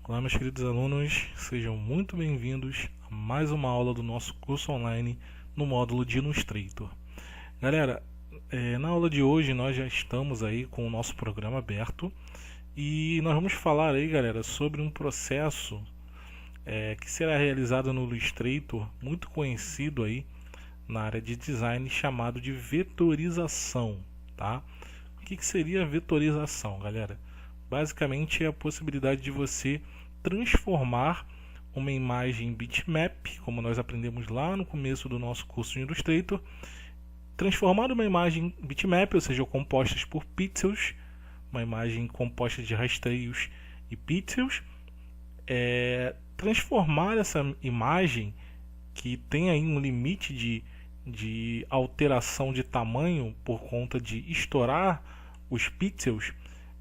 Olá, meus queridos alunos, sejam muito bem-vindos a mais uma aula do nosso curso online no módulo de Illustrator. Galera, na aula de hoje nós já estamos aí com o nosso programa aberto e nós vamos falar aí, galera, sobre um processo que será realizado no Illustrator, muito conhecido aí na área de design, chamado de vetorização, tá? O que seria a vetorização, galera? Basicamente é a possibilidade de você transformar uma imagem bitmap, como nós aprendemos lá no começo do nosso curso de Illustrator, transformar uma imagem bitmap, ou seja, compostas por pixels, uma imagem composta de rastreios e pixels, transformar essa imagem que tem aí um limite de alteração de tamanho por conta de estourar os pixels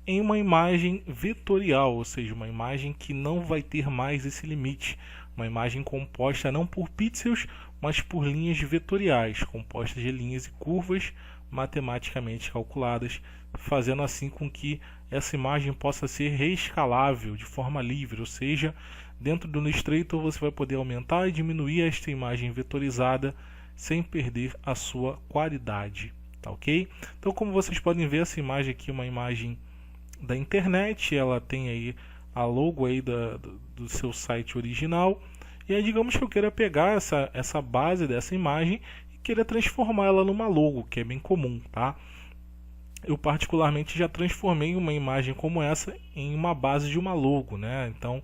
em uma imagem vetorial, ou seja, uma imagem que não vai ter mais esse limite, uma imagem composta não por pixels, mas por linhas vetoriais, compostas de linhas e curvas matematicamente calculadas, fazendo assim com que essa imagem possa ser reescalável de forma livre, ou seja, dentro do Illustrator você vai poder aumentar e diminuir esta imagem vetorizada sem perder a sua qualidade, tá ok? Então, como vocês podem ver, essa imagem aqui é uma imagem da internet, ela tem aí a logo aí do seu site original, e aí digamos que eu queira pegar essa base dessa imagem e queira transformá-la numa logo, que é bem comum, tá? Eu particularmente já transformei uma imagem como essa em uma base de uma logo, né? Então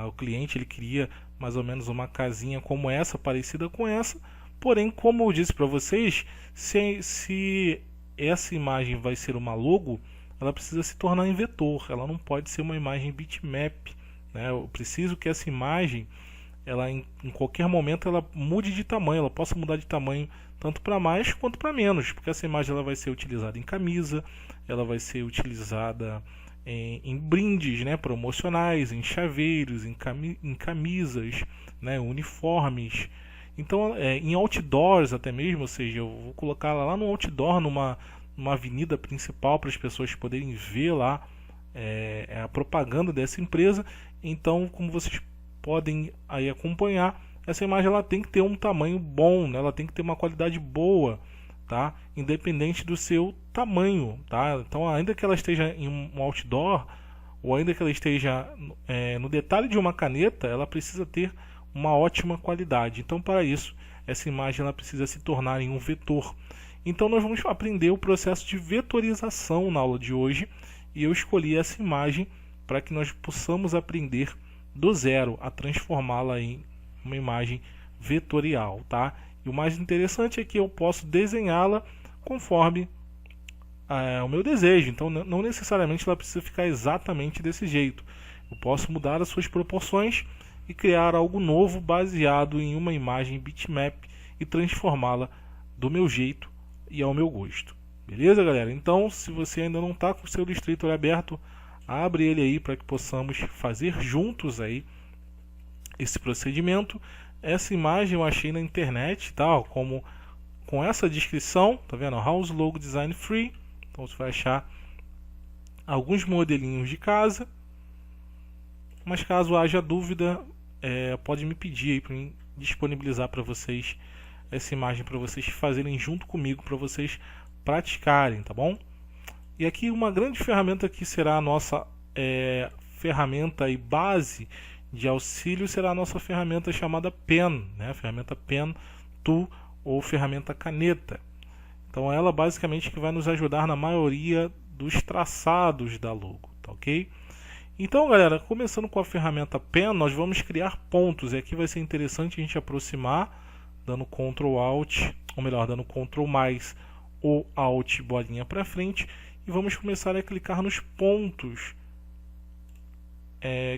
o cliente ele queria mais ou menos uma casinha como essa, parecida com essa, porém, como eu disse para vocês, se essa imagem vai ser uma logo, ela precisa se tornar em vetor, ela não pode ser uma imagem bitmap, né? Eu preciso que essa imagem, ela em qualquer momento ela mude de tamanho, ela possa mudar de tamanho tanto para mais quanto para menos, porque essa imagem ela vai ser utilizada em camisa, ela vai ser utilizada em brindes, né, promocionais, em chaveiros, em camisas, né, uniformes. Então, em outdoors até mesmo, ou seja, eu vou colocar ela lá no outdoor, numa avenida principal para as pessoas poderem ver lá a propaganda dessa empresa. Então, como vocês podem aí acompanhar, essa imagem ela tem que ter um tamanho bom, né? Ela tem que ter uma qualidade boa, tá? Independente do seu tamanho, tá? Então, ainda que ela esteja em um outdoor ou ainda que ela esteja no detalhe de uma caneta, ela precisa ter uma ótima qualidade. Então, para isso, essa imagem ela precisa se tornar em um vetor. Então nós vamos aprender o processo de vetorização na aula de hoje, e eu escolhi essa imagem para que nós possamos aprender do zero a transformá-la em uma imagem vetorial, tá? E o mais interessante é que eu posso desenhá-la conforme o meu desejo, então não necessariamente ela precisa ficar exatamente desse jeito. Eu posso mudar as suas proporções e criar algo novo baseado em uma imagem bitmap e transformá-la do meu jeito e ao meu gosto. Beleza, galera? Então, se você ainda não está com o seu Illustrator aberto, abre ele aí para que possamos fazer juntos aí esse procedimento. Essa imagem eu achei na internet, tá? Como com essa descrição, tá vendo? House Logo Design Free. Então você vai achar alguns modelinhos de casa. Mas caso haja dúvida, pode me pedir aí para mim disponibilizar para vocês essa imagem para vocês fazerem junto comigo, para vocês praticarem, tá bom? E aqui uma grande ferramenta que será a nossa ferramenta e base de auxílio será a nossa ferramenta chamada Pen, né? A ferramenta Pen Tool ou ferramenta caneta. Então ela basicamente que vai nos ajudar na maioria dos traçados da logo, tá ok? Então, galera, começando com a ferramenta Pen, nós vamos criar pontos. E aqui vai ser interessante a gente aproximar, dando Ctrl Alt, ou melhor, dando Ctrl mais ou Alt bolinha para frente, e vamos começar a clicar nos pontos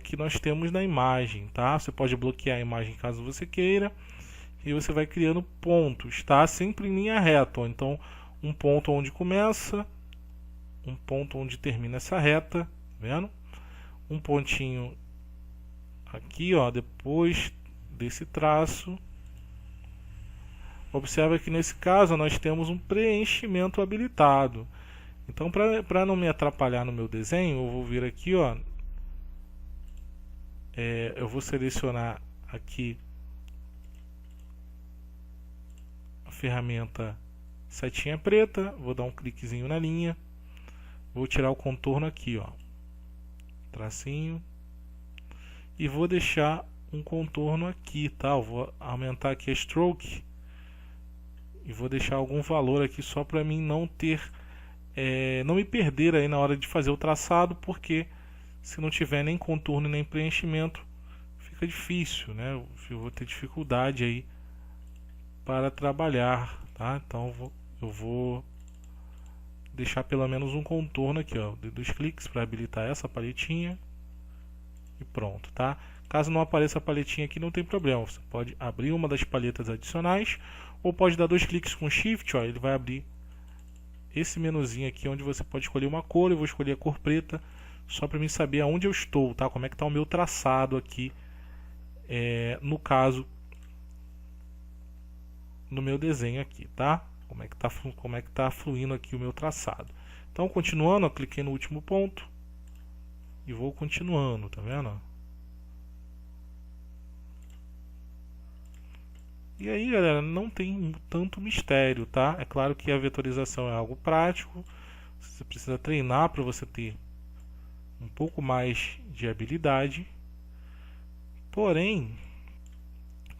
que nós temos na imagem, tá? Você pode bloquear a imagem caso você queira, e você vai criando pontos, tá? Sempre em linha reta, ó. Então um ponto onde começa, um ponto onde termina essa reta, tá vendo? Um pontinho aqui, ó, depois desse traço. Observa que nesse caso nós temos um preenchimento habilitado. Então, para não me atrapalhar no meu desenho, eu vou vir aqui, ó, eu vou selecionar aqui a ferramenta setinha preta, vou dar um cliquezinho na linha, vou tirar o contorno aqui, ó, tracinho, e vou deixar um contorno aqui, tá? Eu vou aumentar aqui a stroke e vou deixar algum valor aqui só para mim não ter, não me perder aí na hora de fazer o traçado, porque se não tiver nem contorno nem preenchimento fica difícil, né? Eu vou ter dificuldade aí para trabalhar, tá? Então eu vou deixar pelo menos um contorno aqui, ó, de 2 cliques para habilitar essa paletinha e pronto, tá? Caso não apareça a paletinha aqui, não tem problema, você pode abrir uma das paletas adicionais ou pode dar 2 cliques com Shift, ó, ele vai abrir esse menuzinho aqui onde você pode escolher uma cor. Eu vou escolher a cor preta só para mim saber aonde eu estou, tá? Como é que está o meu traçado aqui, no caso, no meu desenho aqui, tá? Como é que tá fluindo aqui o meu traçado. Então, continuando, eu cliquei no último ponto e vou continuando, tá vendo? E aí, galera, não tem tanto mistério, tá? É claro que a vetorização é algo prático, você precisa treinar para você ter um pouco mais de habilidade. Porém,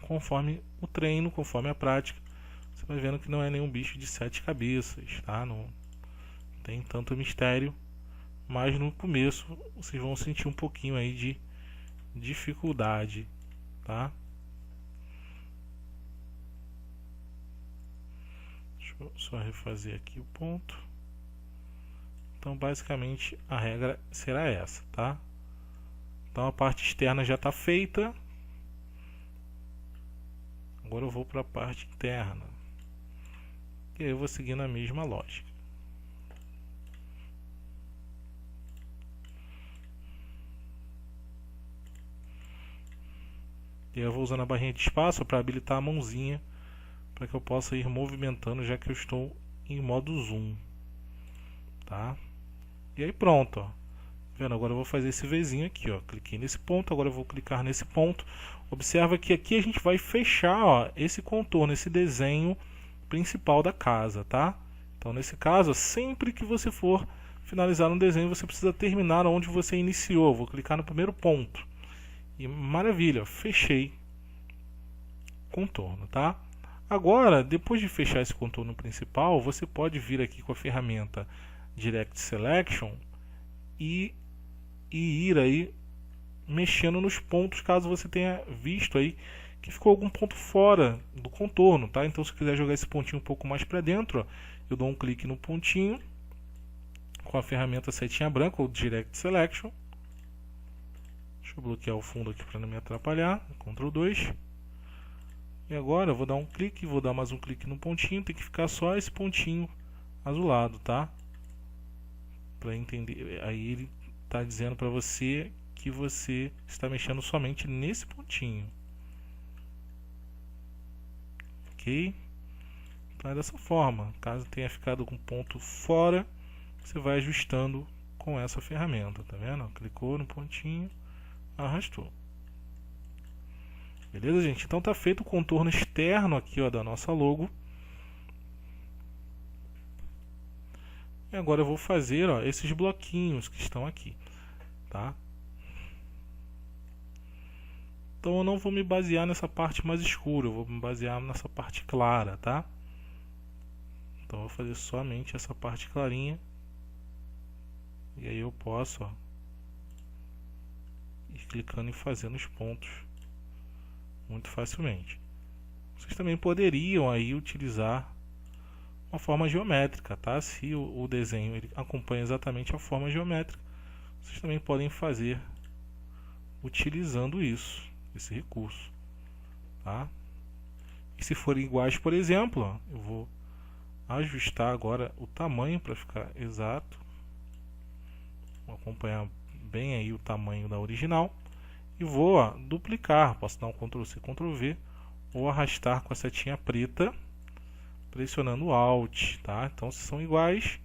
conforme o treino, conforme a prática, você vai vendo que não é nenhum bicho de 7 cabeças, tá? Não tem tanto mistério, mas no começo vocês vão sentir um pouquinho aí de dificuldade, tá? Deixa eu só refazer aqui o ponto. Então, basicamente, a regra será essa, tá? Então, a parte externa já está feita. Agora eu vou para a parte interna. E aí eu vou seguir na mesma lógica. E eu vou usando a barrinha de espaço para habilitar a mãozinha, para que eu possa ir movimentando, já que eu estou em modo zoom, tá? E aí pronto, ó. Vendo? Agora eu vou fazer esse Vzinho aqui, ó. Cliquei nesse ponto, agora eu vou clicar nesse ponto. Observa que aqui a gente vai fechar, ó, esse contorno, esse desenho principal da casa, tá? Então, nesse caso, sempre que você for finalizar um desenho, você precisa terminar onde você iniciou. Eu vou clicar no primeiro ponto. E maravilha, fechei contorno, tá? Agora, depois de fechar esse contorno principal, você pode vir aqui com a ferramenta Direct Selection e ir aí mexendo nos pontos, caso você tenha visto aí que ficou algum ponto fora do contorno, tá? Então, se quiser jogar esse pontinho um pouco mais para dentro, ó, eu dou um clique no pontinho com a ferramenta setinha branca ou Direct Selection. Deixa eu bloquear o fundo aqui para não me atrapalhar. Ctrl 2. E agora eu vou dar um clique, vou dar mais um clique no pontinho, tem que ficar só esse pontinho azulado, tá? Para entender, aí ele está dizendo para você que você está mexendo somente nesse pontinho. Ok? Então é dessa forma. Caso tenha ficado com ponto fora, você vai ajustando com essa ferramenta, tá vendo? Clicou no pontinho, arrastou. Beleza, gente? Então tá feito o contorno externo aqui, ó, da nossa logo. E agora eu vou fazer, ó, esses bloquinhos que estão aqui, tá? Então eu não vou me basear nessa parte mais escura, eu vou me basear nessa parte clara, tá? Então eu vou fazer somente essa parte clarinha. E aí eu posso, ó, ir clicando e fazendo os pontos muito facilmente. Vocês também poderiam aí utilizar uma forma geométrica, tá? Se o desenho ele acompanha exatamente a forma geométrica, vocês também podem fazer utilizando esse recurso, tá? E se forem iguais, por exemplo, ó, eu vou ajustar agora o tamanho para ficar exato. Vou acompanhar bem aí o tamanho da original. E vou, ó, duplicar, posso dar um Ctrl C, Ctrl V, ou arrastar com a setinha preta, pressionando Alt, tá? Então, se são iguais,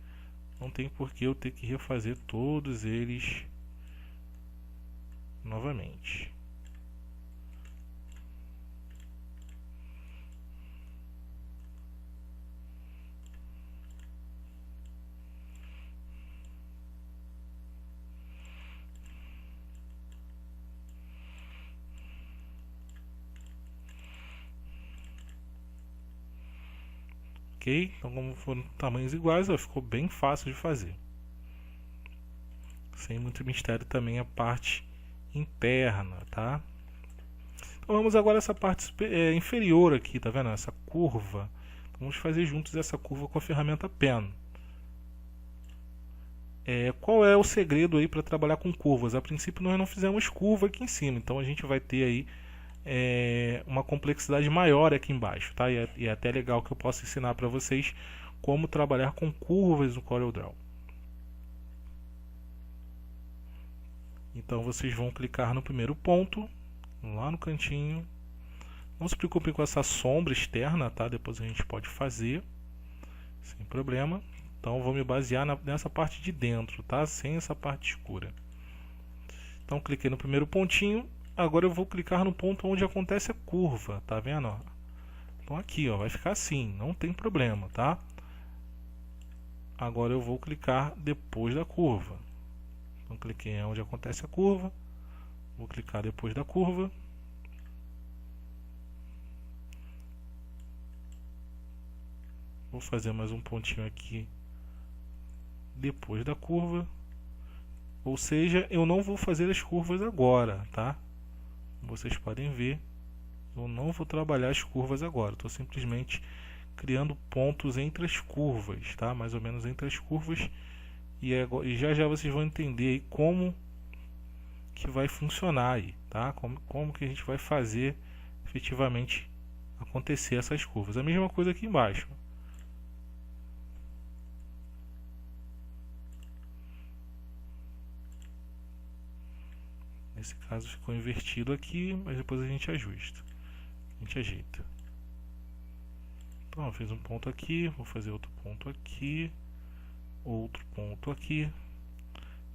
não tem por que eu ter que refazer todos eles novamente. Ok? Então, como foram tamanhos iguais, ó, ficou bem fácil de fazer. Sem muito mistério também a parte interna, tá? Então vamos agora essa parte inferior aqui, tá vendo? Essa curva. Vamos fazer juntos essa curva com a ferramenta Pen. Qual é o segredo aí para trabalhar com curvas? A princípio nós não fizemos curva aqui em cima, então a gente vai ter aí uma complexidade maior aqui embaixo, tá? E é até legal que eu possa ensinar para vocês como trabalhar com curvas no CorelDRAW. Então vocês vão clicar no primeiro ponto, lá no cantinho. Não se preocupem com essa sombra externa, tá? Depois a gente pode fazer, sem problema. Então eu vou me basear nessa parte de dentro, tá? Sem essa parte escura. Então cliquei no primeiro pontinho. Agora eu vou clicar no ponto onde acontece a curva, tá vendo? Então aqui, ó, vai ficar assim, não tem problema, tá? Agora eu vou clicar depois da curva. Então cliquei onde acontece a curva. Vou clicar depois da curva. Vou fazer mais um pontinho aqui depois da curva. Ou seja, eu não vou fazer as curvas agora, tá? Vocês podem ver, eu não vou trabalhar as curvas agora. Estou simplesmente criando pontos entre as curvas, tá? Mais ou menos entre as curvas. E já já vocês vão entender aí como que vai funcionar aí, tá? Como que a gente vai fazer efetivamente acontecer essas curvas. A mesma coisa aqui embaixo. Nesse caso ficou invertido aqui, mas depois a gente ajusta. A gente ajeita. Então eu fiz um ponto aqui, vou fazer outro ponto aqui, outro ponto aqui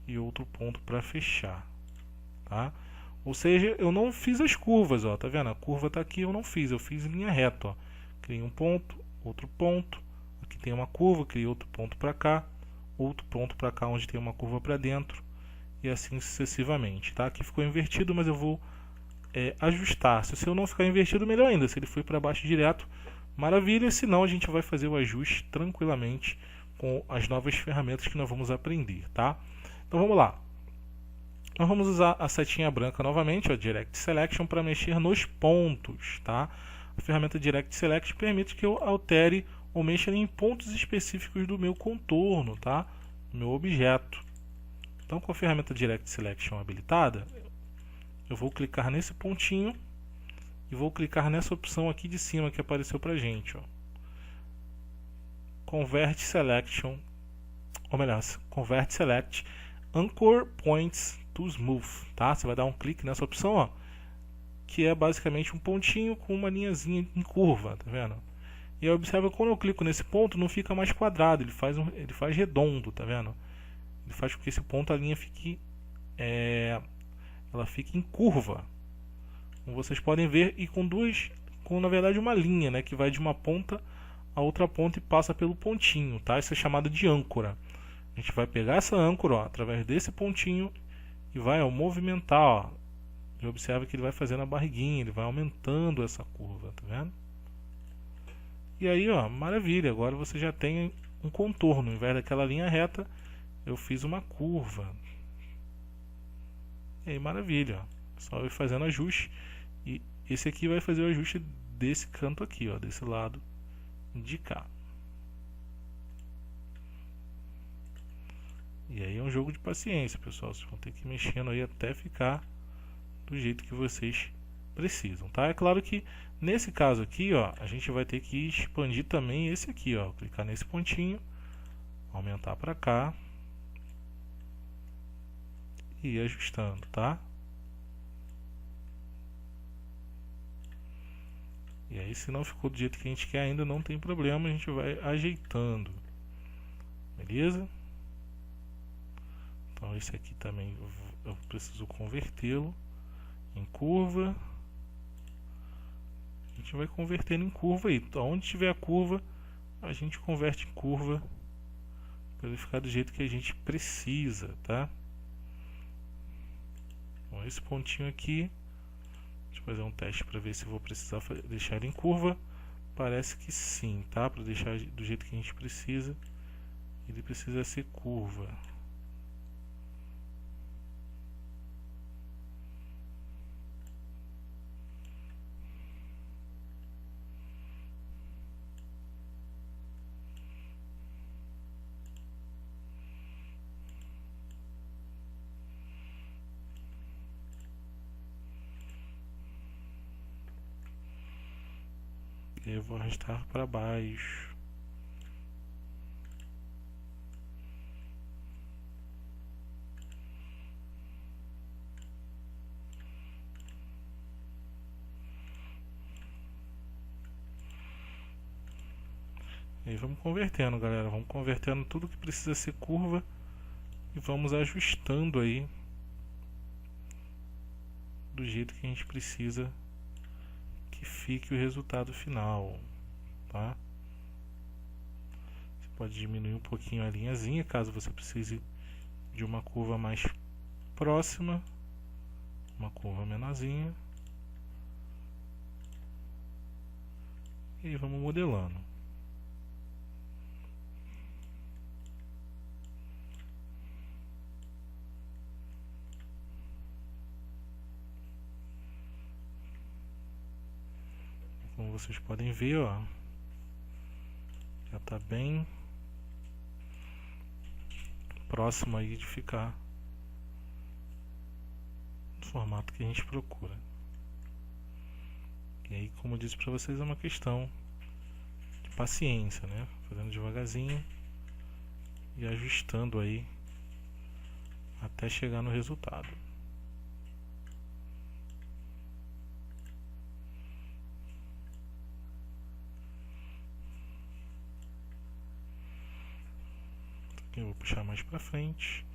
e outro ponto para fechar, tá? Ou seja, eu não fiz as curvas, ó, tá vendo? A curva tá aqui, eu não fiz, eu fiz em linha reta, ó. Criei um ponto, outro ponto, aqui tem uma curva, criei outro ponto para cá, outro ponto para cá onde tem uma curva para dentro. E assim sucessivamente, tá? Aqui ficou invertido, mas eu vou ajustar. Se o seu não ficar invertido, melhor ainda. Se ele for para baixo direto, maravilha. Se não, a gente vai fazer o ajuste tranquilamente com as novas ferramentas que nós vamos aprender, tá? Então vamos lá. Nós vamos usar a setinha branca novamente, ó, Direct Selection, para mexer nos pontos, tá? A ferramenta Direct Select permite que eu altere ou mexa em pontos específicos do meu contorno, tá? Do meu objeto. Então, com a ferramenta Direct Selection habilitada, eu vou clicar nesse pontinho e vou clicar nessa opção aqui de cima que apareceu pra gente, ó. Convert Selection, ou melhor, Convert Select Anchor Points to Smooth, tá? Você vai dar um clique nessa opção, ó, que é basicamente um pontinho com uma linhazinha em curva, tá vendo? E aí observa que quando eu clico nesse ponto não fica mais quadrado, ele faz redondo, tá vendo? Ele faz com que esse ponto, a linha fique, ela fique em curva, como vocês podem ver, e com na verdade uma linha, né, que vai de uma ponta a outra ponta e passa pelo pontinho, tá? Isso é chamado de âncora. A gente vai pegar essa âncora, ó, através desse pontinho e vai movimentar, ó. E observa que ele vai fazendo a barriguinha, ele vai aumentando essa curva, tá vendo? E aí, ó, maravilha, agora você já tem um contorno, ao invés daquela linha reta, eu fiz uma curva. E aí, maravilha, ó. Só eu ir fazendo ajuste. E esse aqui vai fazer o ajuste desse canto aqui, ó, desse lado de cá. E aí é um jogo de paciência, pessoal. Vocês vão ter que ir mexendo aí até ficar do jeito que vocês precisam, tá? É claro que nesse caso aqui, ó, a gente vai ter que expandir também esse aqui, ó. Clicar nesse pontinho, aumentar para cá e ir ajustando, tá? E aí, se não ficou do jeito que a gente quer ainda, não tem problema, a gente vai ajeitando, beleza? Então esse aqui também eu preciso convertê-lo em curva. A gente vai convertendo em curva aí. Então, onde tiver a curva, a gente converte em curva para ele ficar do jeito que a gente precisa, tá? Então, esse pontinho aqui, deixa eu fazer um teste para ver se vou precisar deixar ele em curva. Parece que sim, tá? Para deixar do jeito que a gente precisa, ele precisa ser curva. Eu vou arrastar para baixo. E aí vamos convertendo, galera. Vamos convertendo tudo que precisa ser curva e vamos ajustando aí do jeito que a gente precisa que fique o resultado final, tá? Você pode diminuir um pouquinho a linhazinha caso você precise de uma curva mais próxima, uma curva menorzinha, e aí vamos modelando. Como vocês podem ver, ó, já está bem próximo aí de ficar no formato que a gente procura. E aí, como eu disse para vocês, é uma questão de paciência, né? Fazendo devagarzinho e ajustando aí até chegar no resultado. Eu vou puxar mais para frente.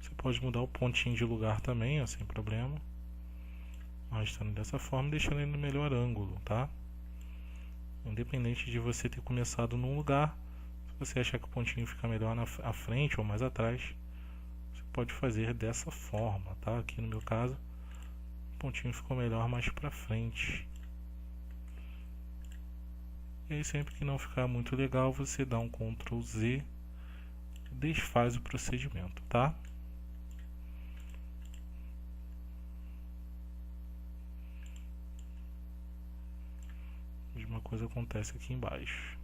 Você pode mudar o pontinho de lugar também, ó, sem problema. Arrastando dessa forma, deixando ele no melhor ângulo, tá? Independente de você ter começado num lugar, se você achar que o pontinho fica melhor à frente ou mais atrás, você pode fazer dessa forma, tá? Aqui no meu caso, o pontinho ficou melhor mais pra frente. E aí, sempre que não ficar muito legal, você dá um Ctrl Z e desfaz o procedimento, tá? Uma coisa acontece aqui embaixo.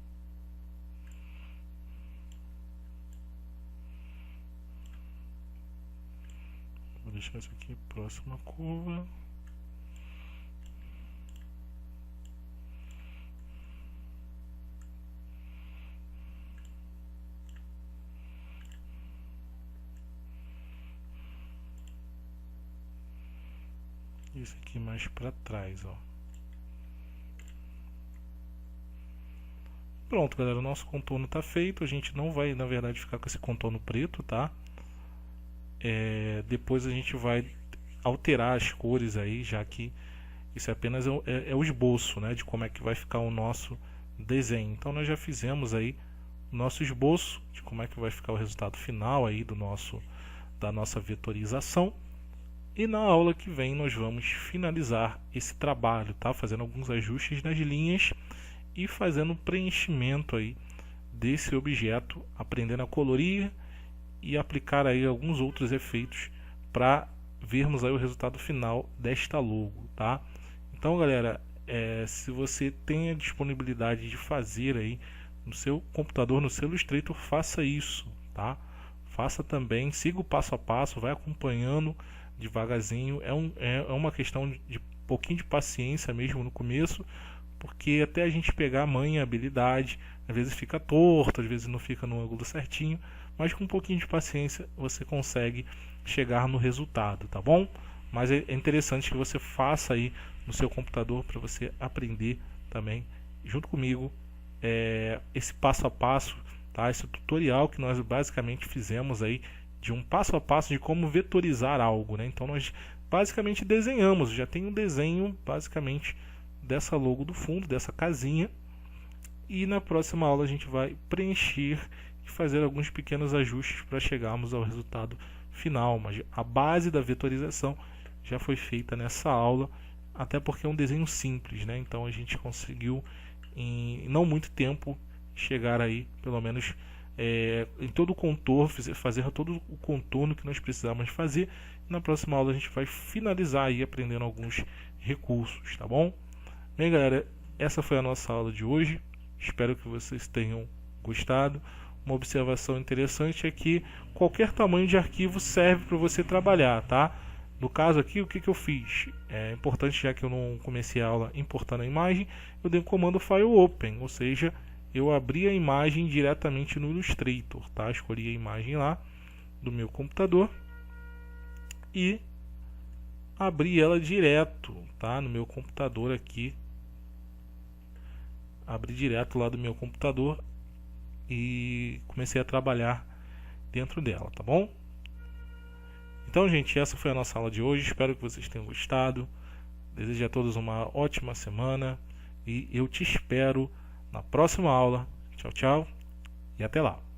Vou deixar isso aqui próxima curva. Isso aqui mais para trás, ó. Pronto, galera, o nosso contorno está feito. A gente não vai, na verdade, ficar com esse contorno preto, tá? Depois a gente vai alterar as cores aí, já que isso é apenas o esboço, né, de como é que vai ficar o nosso desenho. Então nós já fizemos aí o nosso esboço de como é que vai ficar o resultado final aí da nossa vetorização. E na aula que vem nós vamos finalizar esse trabalho, tá? Fazendo alguns ajustes nas linhas e fazendo um preenchimento aí desse objeto, aprendendo a colorir e aplicar aí alguns outros efeitos para vermos aí o resultado final desta logo, tá? Então, galera, se você tem a disponibilidade de fazer aí no seu computador, no seu Illustrator, faça isso, tá? Faça também, siga o passo a passo, vai acompanhando devagarzinho. É uma questão de pouquinho de paciência mesmo no começo, porque até a gente pegar a manha, a habilidade, às vezes fica torto, às vezes não fica no ângulo certinho, mas com um pouquinho de paciência você consegue chegar no resultado, tá bom? Mas é interessante que você faça aí no seu computador para você aprender também, junto comigo, esse passo a passo, tá? Esse tutorial que nós basicamente fizemos aí de um passo a passo de como vetorizar algo, né? Então nós basicamente desenhamos. Já tem um desenho basicamente dessa logo do fundo, dessa casinha. E na próxima aula a gente vai preencher e fazer alguns pequenos ajustes para chegarmos ao resultado final. Mas a base da vetorização já foi feita nessa aula, até porque é um desenho simples, né? Então a gente conseguiu em não muito tempo chegar aí, pelo menos em todo o contorno, fazer todo o contorno que nós precisamos fazer. Na próxima aula a gente vai finalizar aí aprendendo alguns recursos, tá bom? Bem, galera, essa foi a nossa aula de hoje. Espero que vocês tenham gostado. Uma observação interessante é que qualquer tamanho de arquivo serve para você trabalhar, tá? No caso aqui, o que eu fiz? É importante, já que eu não comecei a aula importando a imagem, eu dei o comando File Open, ou seja, eu abri a imagem diretamente no Illustrator, tá? Escolhi a imagem lá do meu computador e abri ela direto, tá? No meu computador aqui. Abri direto lá do meu computador e comecei a trabalhar dentro dela, tá bom? Então, gente, essa foi a nossa aula de hoje. Espero que vocês tenham gostado. Desejo a todos uma ótima semana e eu te espero na próxima aula. Tchau, tchau e até lá.